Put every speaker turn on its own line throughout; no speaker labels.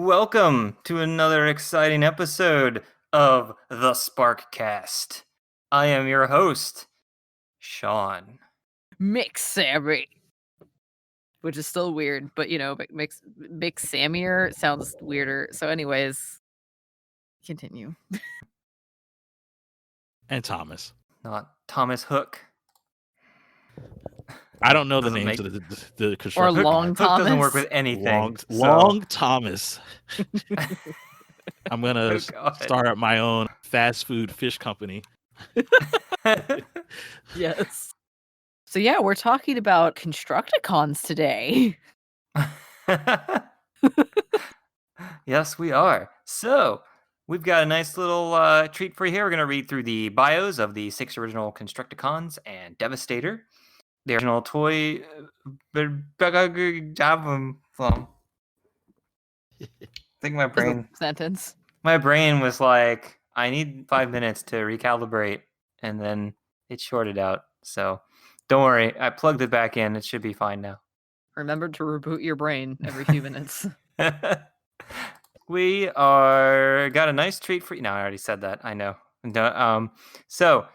Welcome to another exciting episode of the Sparkcast. I am your host, Sean.
Mix Sammy, which is still weird, but mix Samir sounds weirder. So, anyways, continue.
And Thomas.
Not Thomas Hook.
I don't know the
Doesn't
names
make-
of the
Or
construction.
Long
Hook doesn't
Thomas.
work with anything.
Long Thomas. I'm gonna
God.
start up my own fast food fish company.
Yes. So yeah, we're talking about Constructicons today.
Yes, we are. So, we've got a nice little treat for you here. We're going to read through the bios of the 6 original Constructicons and Devastator. The original toy. I think my
Is the
brain.
sentence.
My brain was like, I need 5 minutes to recalibrate, and then it shorted out. So, don't worry. I plugged it back in. It should be fine now.
Remember to reboot your brain every few minutes.
We got a nice treat for you. No, I already said that. I know. So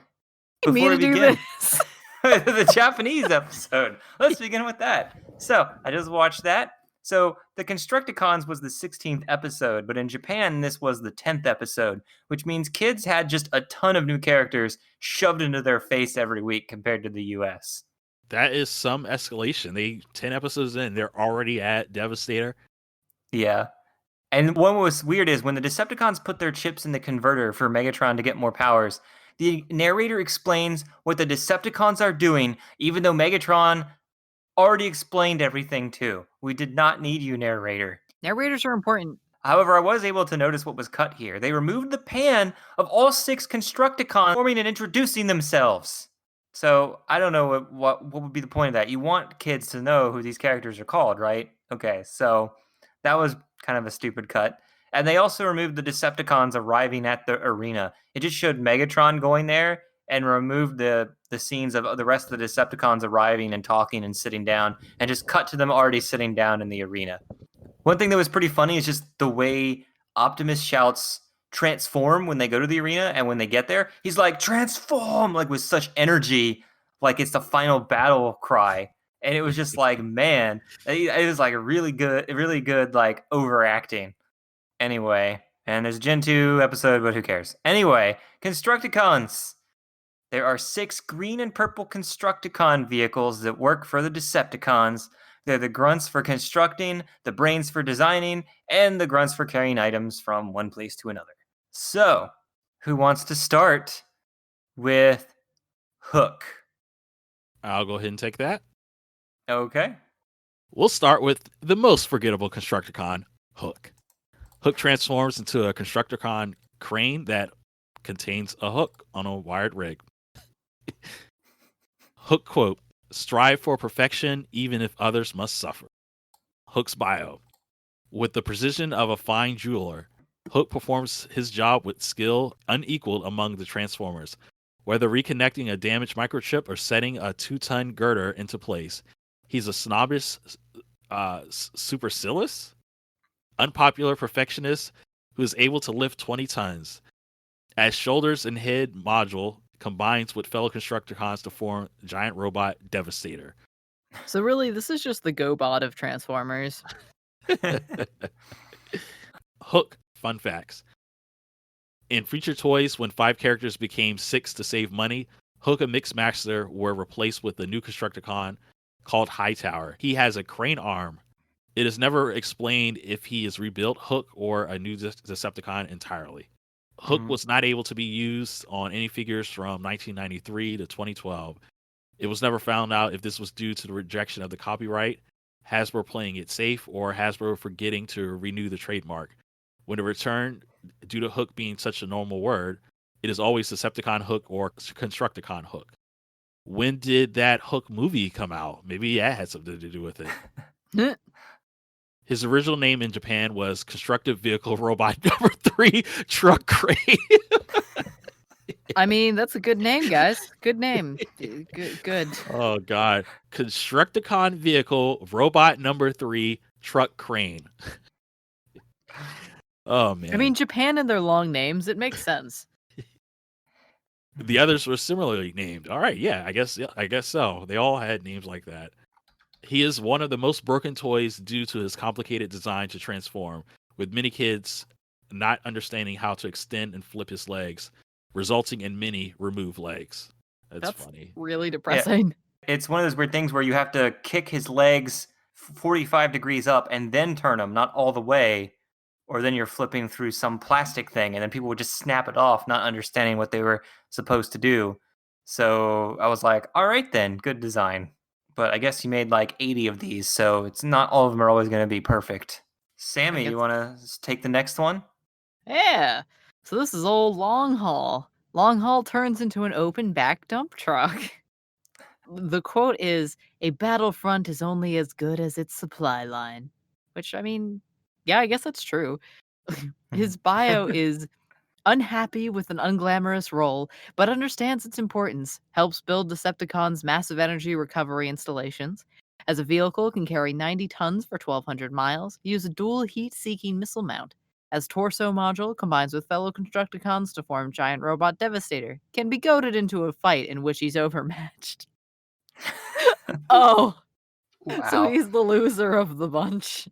You
before we
mean to do
begin
this?
the Japanese episode, let's begin with that. So I just watched that. So the Constructicons was the 16th episode, but in Japan this was the 10th episode, which means kids had just a ton of new characters shoved into their face every week compared to the US.
That is some escalation. 10 episodes in, they're already at Devastator.
Yeah. And what was weird is when the Decepticons put their chips in the converter for Megatron to get more powers, the narrator explains what the Decepticons are doing, even though Megatron already explained everything too. We did not need you, narrator.
Narrators are important.
However, I was able to notice what was cut here. They removed the pan of all 6 Constructicons forming and introducing themselves. So I don't know what would be the point of that. You want kids to know who these characters are called, right? Okay, so that was kind of a stupid cut. And they also removed the Decepticons arriving at the arena. It just showed Megatron going there and removed the scenes of the rest of the Decepticons arriving and talking and sitting down, and just cut to them already sitting down in the arena. One thing that was pretty funny is just the way Optimus shouts transform when they go to the arena, and when they get there, he's like, transform, like with such energy, like it's the final battle cry. And it was just like, man, it was like a really good, like overacting. Anyway, and there's a Gen 2 episode, but who cares? Anyway, Constructicons. There are 6 green and purple Constructicon vehicles that work for the Decepticons. They're the grunts for constructing, the brains for designing, and the grunts for carrying items from one place to another. So, who wants to start with Hook?
I'll go ahead and take that.
Okay.
We'll start with the most forgettable Constructicon, Hook. Hook transforms into a Constructicon crane that contains a hook on a wired rig. Hook quote, strive for perfection even if others must suffer. Hook's bio. With the precision of a fine jeweler, Hook performs his job with skill unequaled among the Transformers. Whether reconnecting a damaged microchip or setting a 2-ton girder into place, he's a snobbish supercilious, unpopular perfectionist who is able to lift 20 tons. As shoulders and head module combines with fellow Constructicons to form giant robot Devastator.
So really, this is just the GoBot of Transformers.
Hook, fun facts. In Future Toys, when 5 characters became 6 to save money, Hook and Mixmaster were replaced with a new Constructicon called Hightower. He has a crane arm. It is never explained if he is rebuilt Hook or a new Decepticon entirely. Hook was not able to be used on any figures from 1993 to 2012. It was never found out if this was due to the rejection of the copyright, Hasbro playing it safe, or Hasbro forgetting to renew the trademark. When it returned, due to Hook being such a normal word, it is always Decepticon Hook or Constructicon Hook. When did that Hook movie come out? Maybe that had something to do with it. His original name in Japan was Constructive Vehicle Robot Number 3 Truck Crane.
I mean, that's a good name, guys. Good name. Good.
Oh, God. Constructicon Vehicle Robot Number 3 Truck Crane. Oh man.
I mean, Japan and their long names, it makes sense.
The others were similarly named. All right, yeah, I guess so. They all had names like that. He is one of the most broken toys due to his complicated design to transform, with many kids not understanding how to extend and flip his legs, resulting in many removed legs. That's funny.
Really depressing.
It's one of those weird things where you have to kick his legs 45 degrees up and then turn them, not all the way, or then you're flipping through some plastic thing, and then people would just snap it off, not understanding what they were supposed to do. So I was like, all right then, good design. But I guess you made like 80 of these, so it's not all of them are always going to be perfect. Sammy,
guess-
you want to take the next one?
Yeah. So this is old Long Haul. Long Haul turns into an open back dump truck. The quote is, "A battlefront is only as good as its supply line." Which, I mean, yeah, I guess that's true. His bio is unhappy with an unglamorous role, but understands its importance, helps build Decepticons' massive energy recovery installations. As a vehicle, can carry 90 tons for 1,200 miles, use a dual heat-seeking missile mount. As torso module, combines with fellow Constructicons to form giant robot Devastator. Can be goaded into a fight in which he's overmatched. Oh, so
Wow.
he's the loser of the bunch.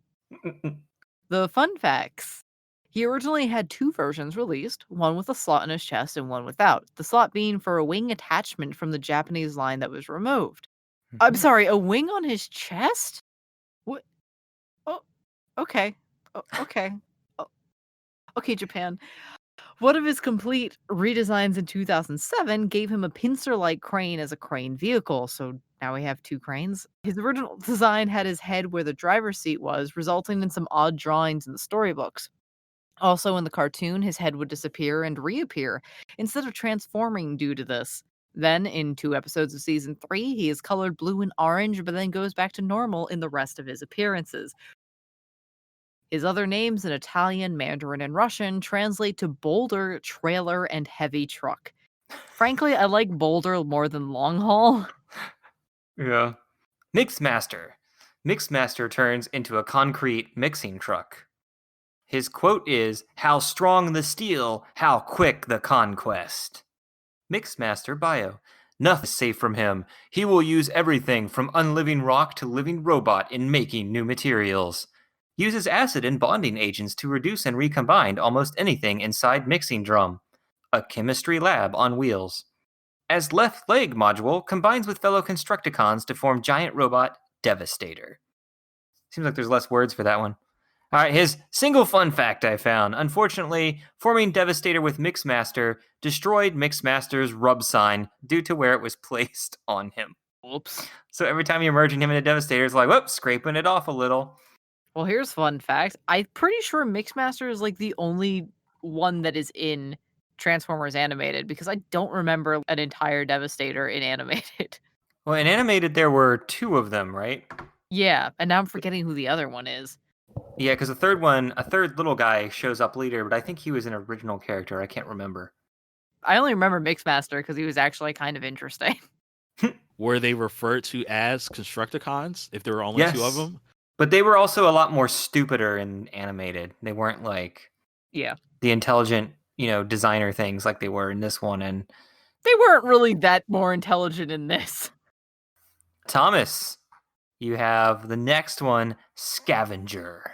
The fun facts. He originally had 2 versions released, one with a slot in his chest and one without, the slot being for a wing attachment from the Japanese line that was removed. I'm sorry, a wing on his chest? What? Oh, okay. Okay. Oh, okay, Japan. One of his complete redesigns in 2007 gave him a pincer-like crane as a crane vehicle, so now we have 2 cranes. His original design had his head where the driver's seat was, resulting in some odd drawings in the storybooks. Also in the cartoon, his head would disappear and reappear instead of transforming due to this. Then, in 2 episodes of season 3, he is colored blue and orange, but then goes back to normal in the rest of his appearances. His other names in Italian, Mandarin, and Russian translate to boulder, trailer, and heavy truck. Frankly, I like boulder more than long haul.
Yeah. Mixmaster. Mixmaster turns into a concrete mixing truck. His quote is, "How strong the steel, how quick the conquest." Mixmaster bio. Nothing is safe from him. He will use everything from unliving rock to living robot in making new materials. Uses acid and bonding agents to reduce and recombine almost anything inside mixing drum. A chemistry lab on wheels. As left leg module, combines with fellow Constructicons to form giant robot Devastator. Seems like there's less words for that one. All right, his single fun fact I found. Unfortunately, forming Devastator with Mixmaster destroyed Mixmaster's rub sign due to where it was placed on him.
Whoops.
So every time you're merging him into Devastator, it's like, whoop, scraping it off a little.
Well, here's fun fact. I'm pretty sure Mixmaster is like the only one that is in Transformers Animated because I don't remember an entire Devastator in Animated.
Well, in animated, there were 2 of them, right?
Yeah, and now I'm forgetting who the other one is.
Yeah, because the third one, a third little guy shows up later, but I think he was an original character. I can't remember.
I only remember Mixmaster because he was actually kind of interesting.
Were they referred to as Constructicons if there were only 2 of
Yes.
them?
But they were also a lot more stupider in animated. They weren't like
Yeah.
the intelligent, designer things like they were in this one. And
They weren't really that more intelligent in this.
Thomas, you have the next one, Scavenger.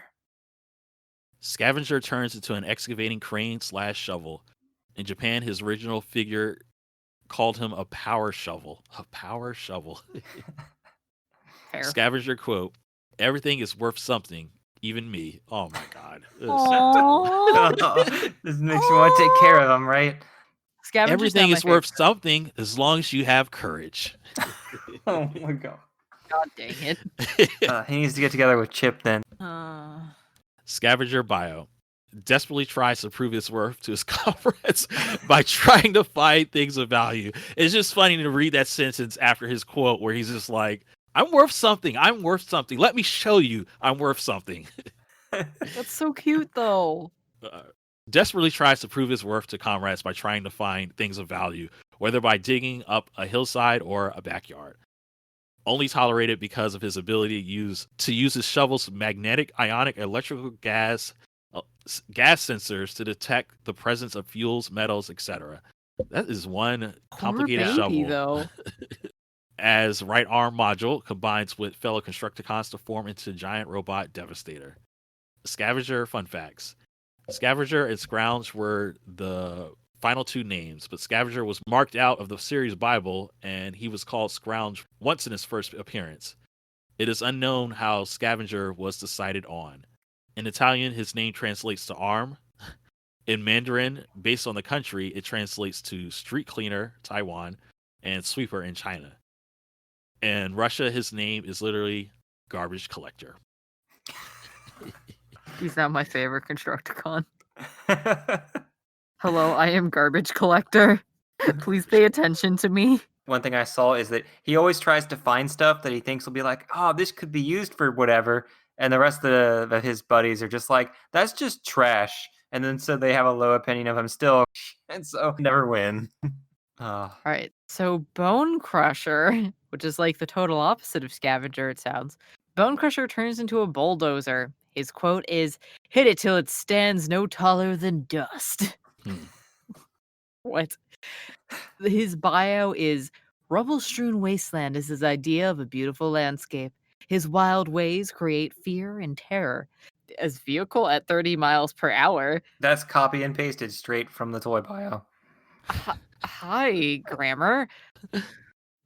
Scavenger turns into an excavating crane/shovel. In Japan, his original figure called him a power shovel. A power shovel.
Fair.
Scavenger quote, "Everything is worth something, even me." Oh my god.
Aww.
This makes you want to take care of them, right?
Scavenger's
Everything
not
is
my
worth
favorite.
something as long as you have courage.
Oh my god.
God dang it.
He needs to get together with Chip then.
Scavenger bio desperately tries to prove his worth to his comrades by trying to find things of value. It's just funny to read that sentence after his quote where he's just like, I'm worth something. I'm worth something. Let me show you I'm worth something.
That's so cute, though.
Desperately tries to prove his worth to comrades by trying to find things of value, whether by digging up a hillside or a backyard. Only tolerated because of his ability to use his shovel's magnetic, ionic, electrical gas, gas sensors to detect the presence of fuels, metals, etc. That is one
Poor
complicated
baby,
shovel.
though.
As right arm module combines with fellow Constructicons to form into giant robot Devastator. Scavenger fun facts. Scavenger and Scrounge were the final two names, but Scavenger was marked out of the series Bible, and he was called Scrounge once in his first appearance. It is unknown how Scavenger was decided on. In Italian, his name translates to arm. In Mandarin, based on the country, it translates to street cleaner, Taiwan, and sweeper in China. In Russia, his name is literally garbage collector.
He's not my favorite Constructicon. Hello, I am garbage collector. Please pay attention to me.
One thing I saw is that he always tries to find stuff that he thinks will be like, oh, this could be used for whatever. And the rest of his buddies are just like, that's just trash. And then so they have a low opinion of him still. And so never win.
All right, so Bone Crusher, which is like the total opposite of Scavenger, it sounds. Bone Crusher turns into a bulldozer. His quote is, "Hit it till it stands no taller than dust." What? His bio is, "Rubble-strewn wasteland is his idea of a beautiful landscape. His wild ways create fear and terror." As vehicle at 30 miles per hour.
That's copy and pasted straight from the toy bio.
Hi, grammar.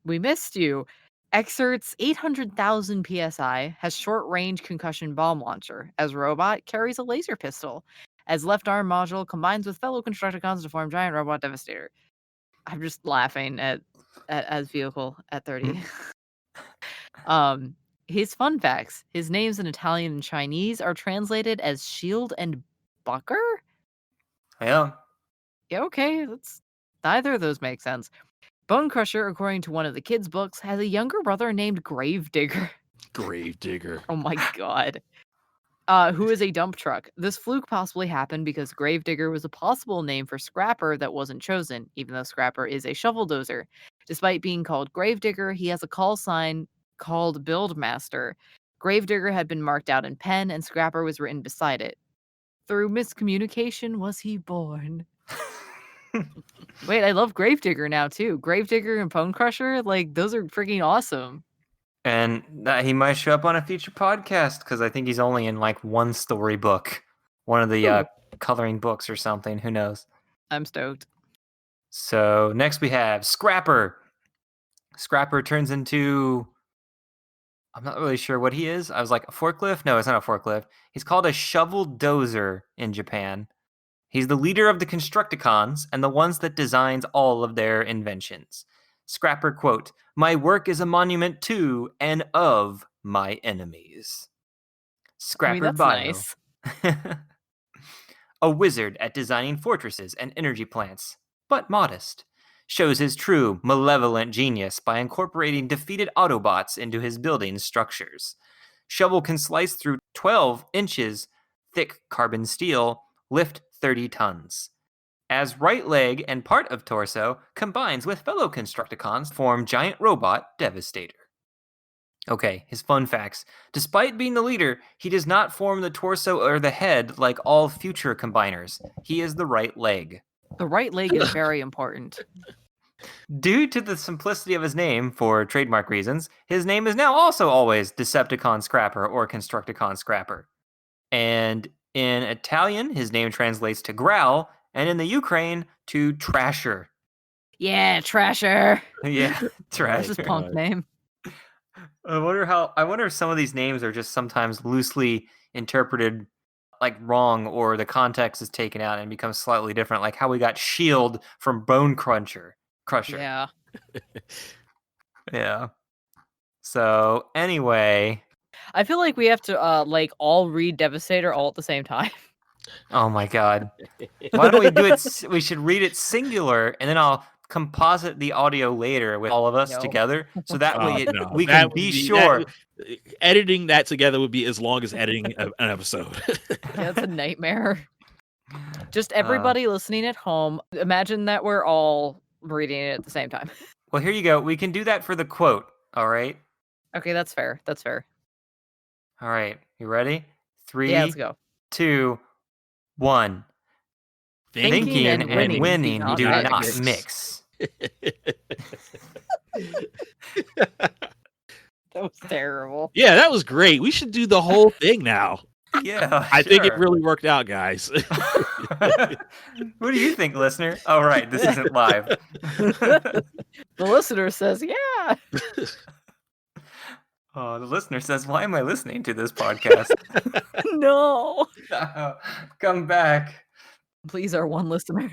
We missed you. Exerts 800,000 psi, has short-range concussion bomb launcher. As robot, carries a laser pistol. As left arm module, combines with fellow Constructicons to form giant robot Devastator. I'm just laughing at as vehicle at 30. His fun facts. His names in Italian and Chinese are translated as shield and bucker?
Yeah.
Yeah, okay, neither of those make sense. Bone Crusher, according to one of the kids' books, has a younger brother named Gravedigger.
Gravedigger.
Oh my god. Who is a dump truck. This fluke possibly happened because Gravedigger was a possible name for Scrapper that wasn't chosen, even though Scrapper is a shovel dozer. Despite being called Gravedigger, he has a call sign called Buildmaster. Gravedigger had been marked out in pen, and Scrapper was written beside it. Through miscommunication was he born. Wait, I love Gravedigger now too. Gravedigger and Bone Crusher, like those are freaking awesome.
And that he might show up on a future podcast because I think he's only in like one storybook, one of the coloring books or something. Who knows?
I'm stoked.
So next we have Scrapper. Scrapper turns into, I'm not really sure what he is. I was like, a forklift? No, it's not a forklift. He's called a shovel dozer in Japan. He's the leader of the Constructicons and the ones that designs all of their inventions. Scrapper quote, "My work is a monument to and of my enemies." Scrapper
that's
bio.
nice.
A wizard at designing fortresses and energy plants, but modest. Shows his true, malevolent genius by incorporating defeated Autobots into his building structures. Shovel can slice through 12 inches thick carbon steel, lift 30 tons. As right leg and part of torso combines with fellow Constructicons to form giant robot Devastator. Okay, his fun facts. Despite being the leader, he does not form the torso or the head like all future combiners. He is the right leg.
The right leg is very important.
Due to the simplicity of his name, for trademark reasons, his name is now also always Decepticon Scrapper or Constructicon Scrapper. And in Italian, his name translates to growl, and in the Ukraine, to trasher.
Yeah, Trasher.
Yeah,
That's his
trasher.
punk name.
I wonder if some of these names are just sometimes loosely interpreted like wrong, or the context is taken out and becomes slightly different, like how we got Shield from Bone Crusher.
Yeah.
Yeah. So anyway,
I feel like we have to like all read Devastator all at the same time.
oh my god. Why don't we do it? We should read it singular, and then I'll composite the audio later with all of us
No.
together, so that way
No,
we
that
can
would
be sure.
editing that together would be as long as editing an episode.
Yeah, it's a nightmare. Just everybody listening at home, imagine that we're all reading it at the same time.
Well, here you go. We can do that for the quote. All right.
Okay, that's fair. That's fair.
All right. You ready? 3,
Yeah, let's go.
2, 1.
Thinking and winning
do
do
not
not
mix.
That was terrible.
Yeah, that was great. We should do the whole thing now.
Yeah,
I think it
sure.
really worked out, guys.
What do you think, listener? Oh, right, this isn't live.
The listener says, yeah.
Oh, the listener says, why am I listening to this podcast?
No.
Come back.
Please, our one listener.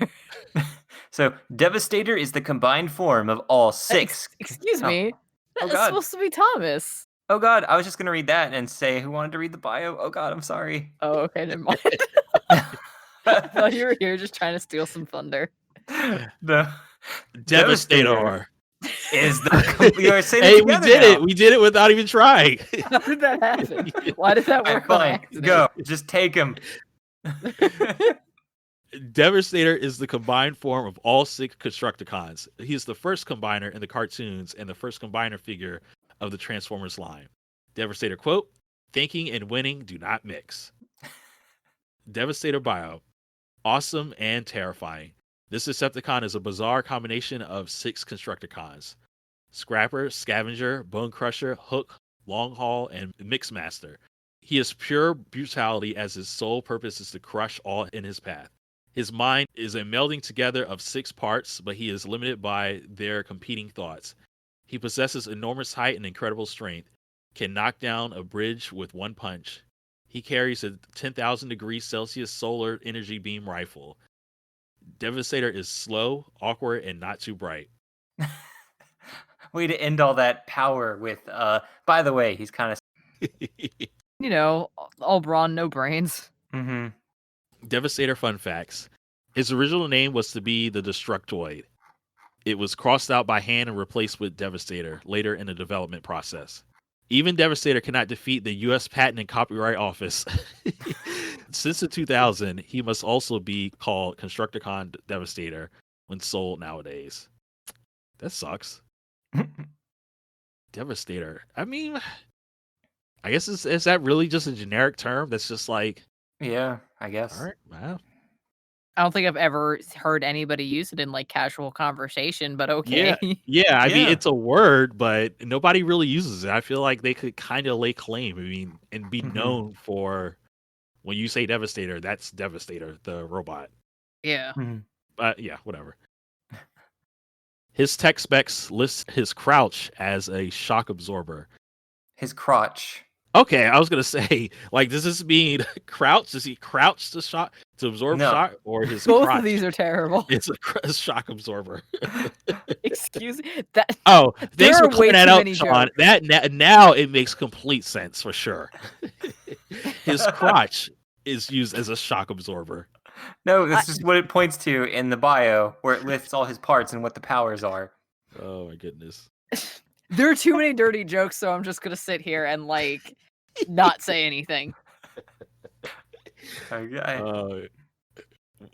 So, Devastator is the combined form of all 6.
Excuse
Oh.
me.
Oh,
That's
God.
supposed to be Thomas.
Oh, God, I was just going to read that and say who wanted to read the bio. Oh, God, I'm sorry.
Oh, okay, never mind. I thought you were here just trying to steal some thunder.
The
Devastator.
is the you are saying
Hey,
it
we
together
did
now.
it. We did it without even trying.
How did that happen? Why did that
All right,
work? on
fine.
accident?
Go. Just take him.
Devastator is the combined form of all 6 Constructicons. He is the first combiner in the cartoons and the first combiner figure of the Transformers line. Devastator quote, "Thinking and winning do not mix." Devastator bio. Awesome and terrifying. This Decepticon is a bizarre combination of 6 Constructicons. Scrapper, Scavenger, Bone Crusher, Hook, Long Haul, and Mixmaster. He is pure brutality as his sole purpose is to crush all in his path. His mind is a melding together of 6 parts, but he is limited by their competing thoughts. He possesses enormous height and incredible strength, can knock down a bridge with one punch. He carries a 10,000 degrees Celsius solar energy beam rifle. Devastator is slow, awkward, and not too bright.
Way to end all that power with, by the way, he's kind of...
You know, all brawn, no brains.
Mm-hmm.
Devastator fun facts. His original name was to be the Destructoid. It was crossed out by hand and replaced with Devastator later in the development process. Even Devastator cannot defeat the U.S. Patent and Copyright Office. Since the 2000, he must also be called Constructicon Devastator when sold nowadays. That sucks. Devastator. I mean, I guess is that really just a generic term that's just like...
Yeah, I guess.
All right, wow.
I don't think I've ever heard anybody use it in like casual conversation, but okay.
Yeah. I mean,
Yeah.
it's a word, but nobody really uses it. I feel like they could kind of lay claim. I mean, and be
Mhm.
known for when you say Devastator, that's Devastator, the robot.
Yeah.
Mhm.
But yeah, whatever. His tech specs list his crouch as a shock absorber.
His crotch.
Okay, I was gonna say, like, does this mean crouch? Does he crouch to absorb
No.
shock, or his
Both
crotch
of these are terrible.
is a shock absorber?
Excuse me. That
Oh,
There
thanks for
are way
clearing that
too
up,
many
Sean.
jokes.
That now it makes complete sense for sure. His crotch is used as a shock absorber.
No, that's just what it points to in the bio, where it lists all his parts and what the powers are.
Oh my goodness.
there are too many dirty jokes, so I'm just gonna sit here and like not say anything.
Okay.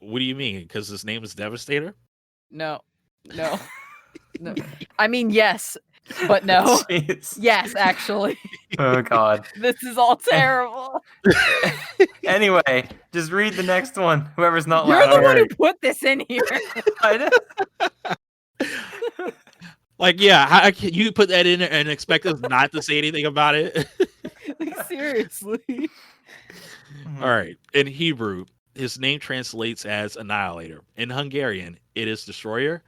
What do you mean? Because his name is Devastator?
No. No. I mean, yes, but no.
Jeez.
Yes, actually.
Oh, God.
This is all terrible.
Anyway, just read the next one. Whoever's not
You're
loud.
the one who put this in here.
I know.
Like, yeah, how can you put that in there and expect us not to say anything about it?
Like, seriously.
Mhm.
All right. In Hebrew, his name translates as Annihilator. In Hungarian, it is Destroyer.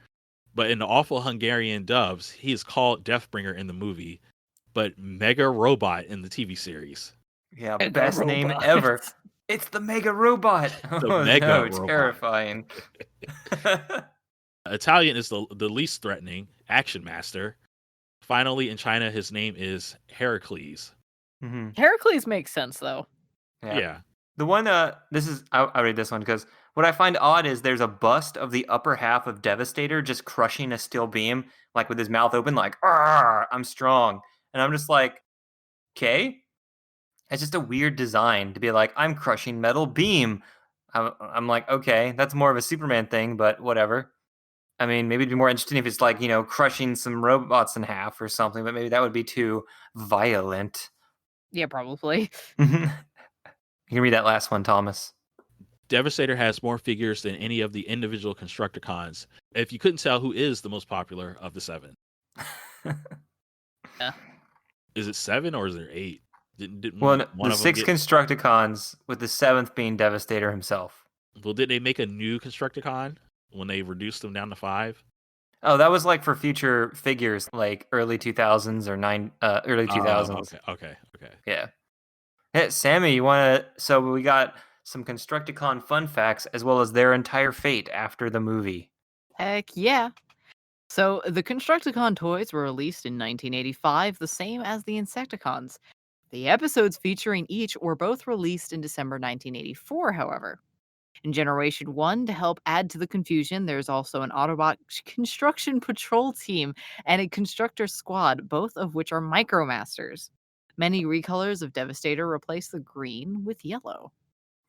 But in the awful Hungarian dubs, he is called Deathbringer in the movie, but Mega Robot in the TV series.
Yeah,
Mega
best name
robot.
ever. It's the Mega Robot. Oh,
Mega
no,
Robot.
terrifying.
Italian is the least threatening, Action Master. Finally, in China, his name is Heracles.
Mm-hmm.
Heracles makes sense, though.
Yeah.
The one, I'll read this one because what I find odd is there's a bust of the upper half of Devastator just crushing a steel beam, like with his mouth open, like, "Arr, I'm strong." And I'm just like, okay. It's just a weird design to be like, I'm crushing metal beam. I'm like, okay, that's more of a Superman thing, but whatever. I mean, maybe it'd be more interesting if it's like, crushing some robots in half or something, but maybe that would be too violent.
Yeah, probably.
You can read that last one, Thomas.
Devastator has more figures than any of the individual Constructicons. If you couldn't tell, who is the most popular of the 7?
Yeah.
Is it 7 or is there 8?
Well,
Didn't one
the
of them
6
get?
Constructicons, with the 7th being Devastator himself.
Well, did they make a new Constructicon when they reduced them down to 5?
Oh, that was like for future figures, like early 2000s or early 2000s.
Okay.
Yeah. Hey, Sammy, you want to? So we got some Constructicon fun facts as well as their entire fate after the movie.
Heck yeah. So the Constructicon toys were released in 1985, the same as the Insecticons. The episodes featuring each were both released in December 1984, however. In Generation 1, to help add to the confusion, there's also an Autobot construction patrol team and a constructor squad, both of which are Micromasters. Many recolors of Devastator replace the green with yellow.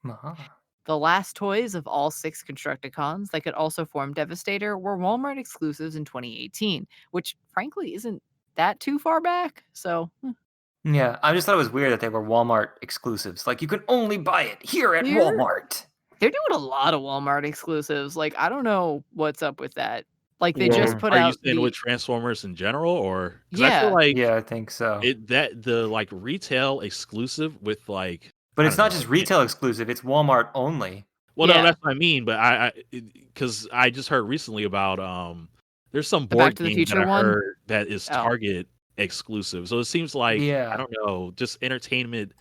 Ah.
The last toys of all 6 Constructicons that could also form Devastator were Walmart exclusives in 2018, which frankly isn't that too far back. So,
Yeah, I just thought it was weird that they were Walmart exclusives. Like, you can only buy it here at
they're
Walmart.
they're doing a lot of Walmart exclusives. Like, I don't know what's up with that. Like, they just
Well,
Mhm.
put
are you
out
saying with
the
Transformers in general, or because I feel
yeah,
like
Yeah, I think so.
the like retail exclusive with like
But
I
it's
don't know.
not just retail exclusive, it's Walmart only.
Well, no,
yeah,
that's what I mean. But because I just heard recently about there's some
the Back
board
to the
game that
Future
I
one.
heard that is
Oh,
Target exclusive. So it seems like I
Yeah.
don't know, just entertainment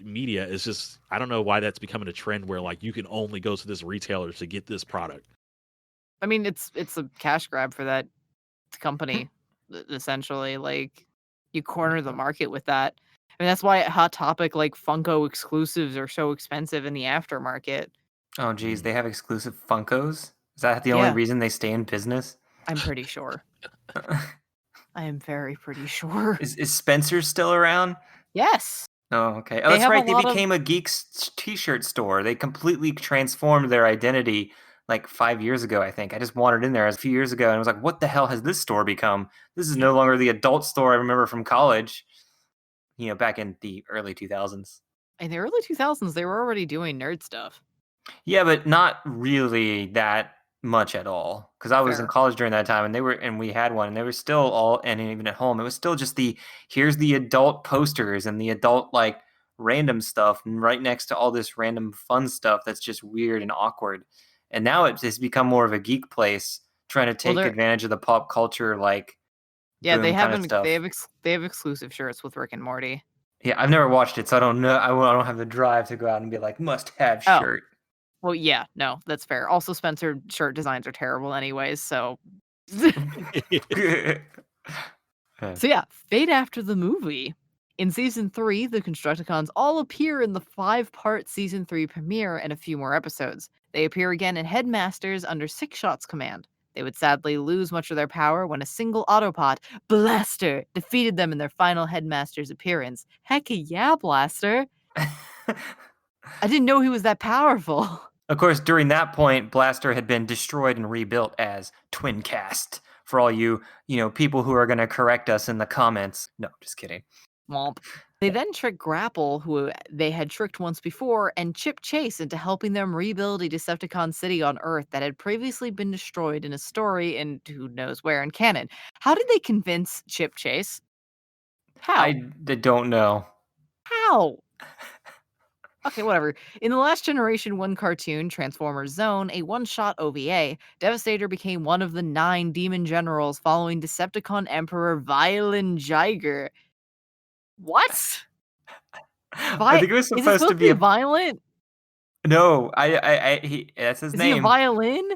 media is just I don't know why that's becoming a trend where like you can only go to this retailer to get this product.
I mean, it's a cash grab for that company, essentially. Like, you corner the market with that. I mean, that's why at Hot Topic, like Funko exclusives are so expensive in the aftermarket.
Oh, geez,
Mm.
they have exclusive Funkos? Is that the only
Yeah,
reason they stay in business?
I'm pretty sure. I am very pretty sure.
Is Spencer still around?
Yes,
Oh, okay. Oh,
they
that's
have a
right. They
lot of.
became a Geeks t-shirt store. They completely transformed their identity like 5 years ago, I think. I just wandered in there a few years ago and was like, what the hell has this store become? This is no longer the adult store I remember from college, back in the early 2000s.
In the early 2000s, they were already doing nerd stuff.
Yeah, but not really that much at all. Because I was in
Fair.
college during that time, and we had one, and they were still all, and even at home, it was still just here's the adult posters and the adult like random stuff, and right next to all this random fun stuff that's just weird and awkward. And now it has become more of a geek place, trying to
Well,
take
they're
advantage of the pop culture like
yeah, they
boom
have
kind of
an they
stuff.
have they have exclusive shirts with Rick and Morty.
Yeah, I've never watched it, so I don't know. I don't have the drive to go out and be like, must have
Oh,
shirt.
well, yeah, no, that's fair. Also, Spencer shirt designs are terrible anyways, so so yeah, fate after the movie. In season 3, the Constructicons all appear in the 5-part season 3 premiere and a few more episodes. They appear again in Headmasters under Six Shot's command. They would sadly lose much of their power when a single Autobot, Blaster, defeated them in their final Headmasters appearance. Heck yeah, Blaster! I didn't know he was that powerful.
Of course, during that point, Blaster had been destroyed and rebuilt as Twincast. For all people who are going to correct us in the comments. No, just kidding.
Womp. They then trick Grapple, who they had tricked once before, and Chip Chase into helping them rebuild a Decepticon city on Earth that had previously been destroyed in a story and who knows where in canon. How did they convince Chip Chase? How?
Don't know.
How? Okay, whatever. In the Last Generation 1 cartoon, Transformers Zone, a one-shot OVA, Devastator became one of the 9 demon generals following Decepticon Emperor Violin Jiger. What?
I think it was
Is it
supposed to
supposed to
be
be
a
violent?
no. That's his
Is he a
name.
violin?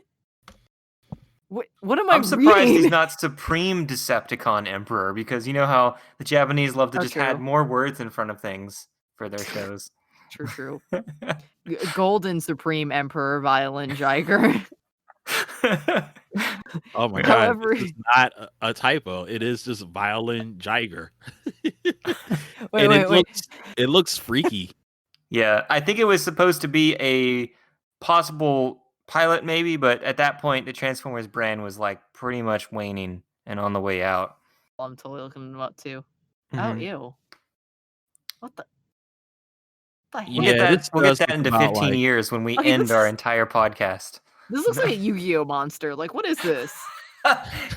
What am I
I'm surprised he's
reading?
not Supreme Decepticon Emperor because you know how the Japanese love to
Oh,
just add
true.
more words in front of things for their shows.
True. Golden Supreme Emperor Violin Jiger.
Oh my god,
However,
this is not a typo. It is just Violin Jiger. And
wait.
it looks freaky.
Yeah, I think it was supposed to be a possible pilot, maybe, but at that point, the Transformers brand was like pretty much waning and on the way out.
I'm totally looking them up too. Oh,
Hmm.
ew. What the?
We'll get
Yeah,
that.
this
We'll get
does
that
look
into
about
15
like
years when we
Okay,
end
this
our
is-
entire podcast.
This looks like a Yu-Gi-Oh monster. Like, what is this?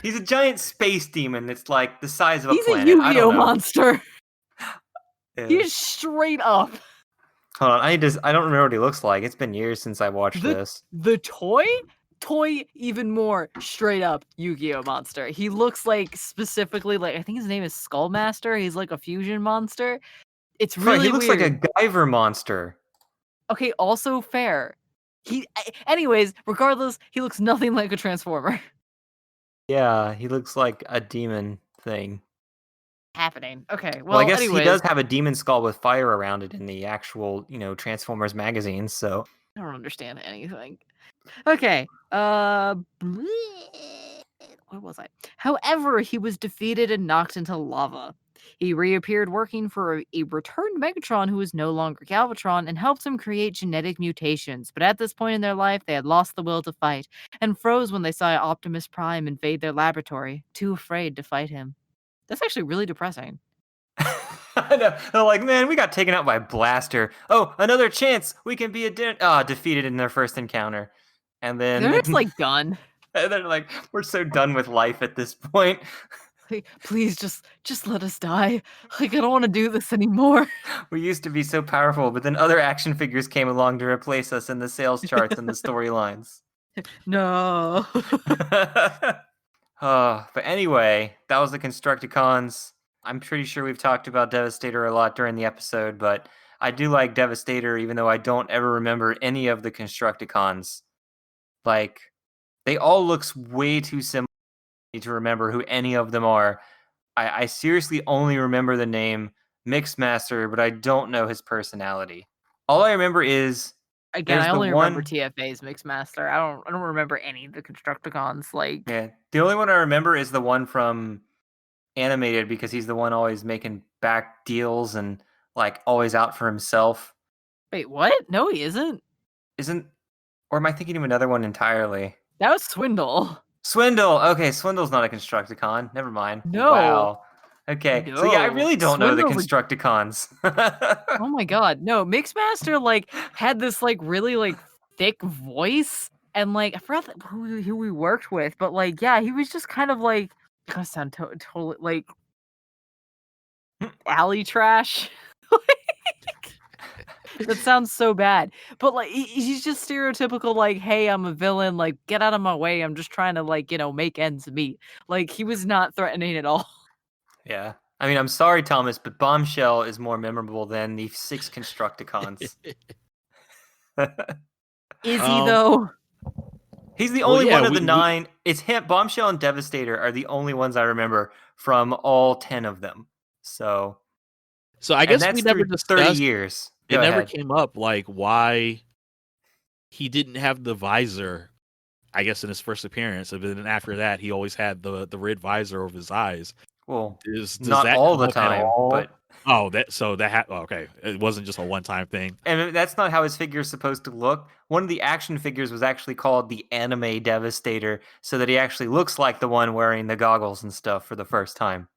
He's a giant space demon that's like the size of a
He's a
planet. I don't
Yu-Gi-Oh
know.
monster.
Yeah.
He's straight up.
Hold on, I don't remember what he looks like. It's been years since I watched this.
The toy even more straight up Yu-Gi-Oh monster. He looks like specifically like, I think his name is Skullmaster. He's like a fusion monster. It's
Right,
really
he looks
weird.
like a Guyver monster.
Okay, also fair. Anyways, regardless, he looks nothing like a Transformer.
Yeah, he looks like a demon thing.
Happening. Okay,
Well, I guess
anyways,
he does have a demon skull with fire around it in the actual, Transformers magazine, so.
I don't understand anything. Okay. Where was I? However, he was defeated and knocked into lava. He reappeared working for a returned Megatron who was no longer Galvatron and helped him create genetic mutations. But at this point in their life, they had lost the will to fight and froze when they saw Optimus Prime invade their laboratory, too afraid to fight him. That's actually really depressing.
I know. They're like, man, we got taken out by Blaster. Oh, another chance. We can be defeated in their first encounter. And then
They're just like done.
they're like, we're so done with life at this point.
Like, please just let us die. Like, I don't want to do this anymore.
We used to be so powerful, but then other action figures came along to replace us in the sales charts and the storylines.
No.
But anyway, that was the Constructicons. I'm pretty sure we've talked about Devastator a lot during the episode, but I do like Devastator, even though I don't ever remember any of the Constructicons. Like, they all look way too similar to remember who any of them are. I seriously only remember the name Mixmaster, but I don't know his personality. All I remember is
Again,
there's
I
the
only remember
one.
TFA's Mixmaster. I don't remember any of the Constructicons. Like,
Yeah, the only one I remember is the one from Animated because he's the one always making back deals and like always out for himself.
wait, what? No, he isn't.
Or am I thinking of another one entirely?
That was Swindle.
Swindle. Okay, Swindle's not a Constructicon. Never mind.
No.
Wow. Okay. So yeah, I
No.
really don't know the
Swindle's
Constructicons.
Oh my god, no. Mixmaster like had this like really like thick voice, and like I forgot who we worked with, but like yeah, he was just kind of like gonna sound totally like alley trash. That sounds so bad. But like he's just stereotypical like, hey, I'm a villain, like get out of my way. I'm just trying to like, make ends meet. Like he was not threatening at all.
Yeah. I mean, I'm sorry, Thomas, but Bombshell is more memorable than the 6 Constructicons.
Is he though?
He's the
Well,
only
yeah,
one of the
we-
9. It's him. Bombshell and Devastator are the only ones I remember from all 10 of them. So
So I
and
guess
that's
we never
through 30
discussed.
years.
It
Go
never
ahead.
came up like why he didn't have the visor. I guess in his first appearance, and then after that, he always had the red visor over his eyes.
Well,
Does
not
that
all
come
the
up at
time,
all?
but
Okay, it wasn't just a one-time thing.
and that's not how his figure is supposed to look. One of the action figures was actually called the Anime Devastator, so that he actually looks like the one wearing the goggles and stuff for the first time.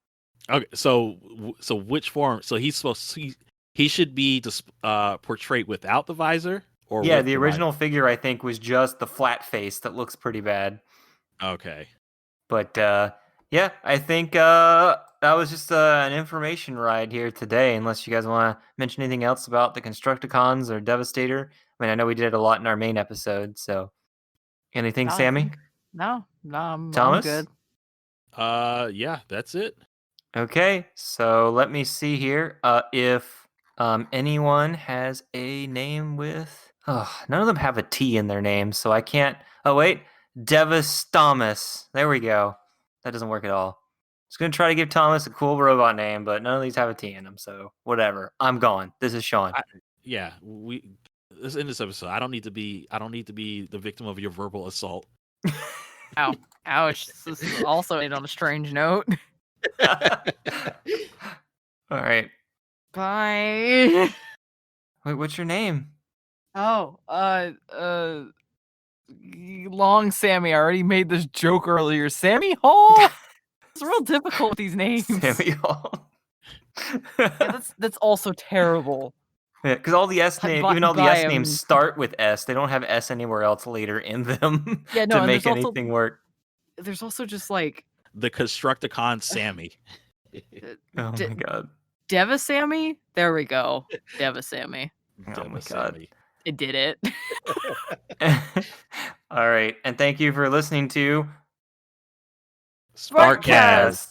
Okay, so which form? So he's supposed he should be portrayed without the visor, or
Yeah,
with
the
visor?
original figure I think was just the flat face that looks pretty bad.
Okay.
But yeah, I think that was just an information ride here today. Unless you guys want to mention anything else about the Constructicons or Devastator. I mean, I know we did it a lot in our main episode. So, anything,
No, I
Sammy?
think- No, I'm
Thomas?
good.
Yeah, that's it.
Okay, so let me see here. If anyone has a name with, none of them have a T in their name, so I can't. Oh wait, Devastamus. There we go. That doesn't work at all. I was gonna try to give Thomas a cool robot name, but none of these have a T in them, so whatever. I'm gone. This is Sean.
Yeah, this in this episode. I don't need to be the victim of your verbal assault.
Ow. Ouch. This is also ended on a strange note.
All right.
Bye.
Wait, what's your name?
Oh, long Sammy. I already made this joke earlier. Sammy Hall. It's real difficult with these names.
Samuel.
Yeah, that's also terrible.
Because all the S names,
Buy-
even all the
buy
S
'em.
names start with S. They don't have S anywhere else later in them
Yeah, no,
to
and
make
there's also-
anything work.
There's also just like
The Constructicon Sammy.
Oh
D-
my god.
Devasammy. There we go, Devasammy.
Oh
Deva
my God.
Sammy.
It did it.
All right, and thank you for listening to
Sparkcast.
Sparkcast.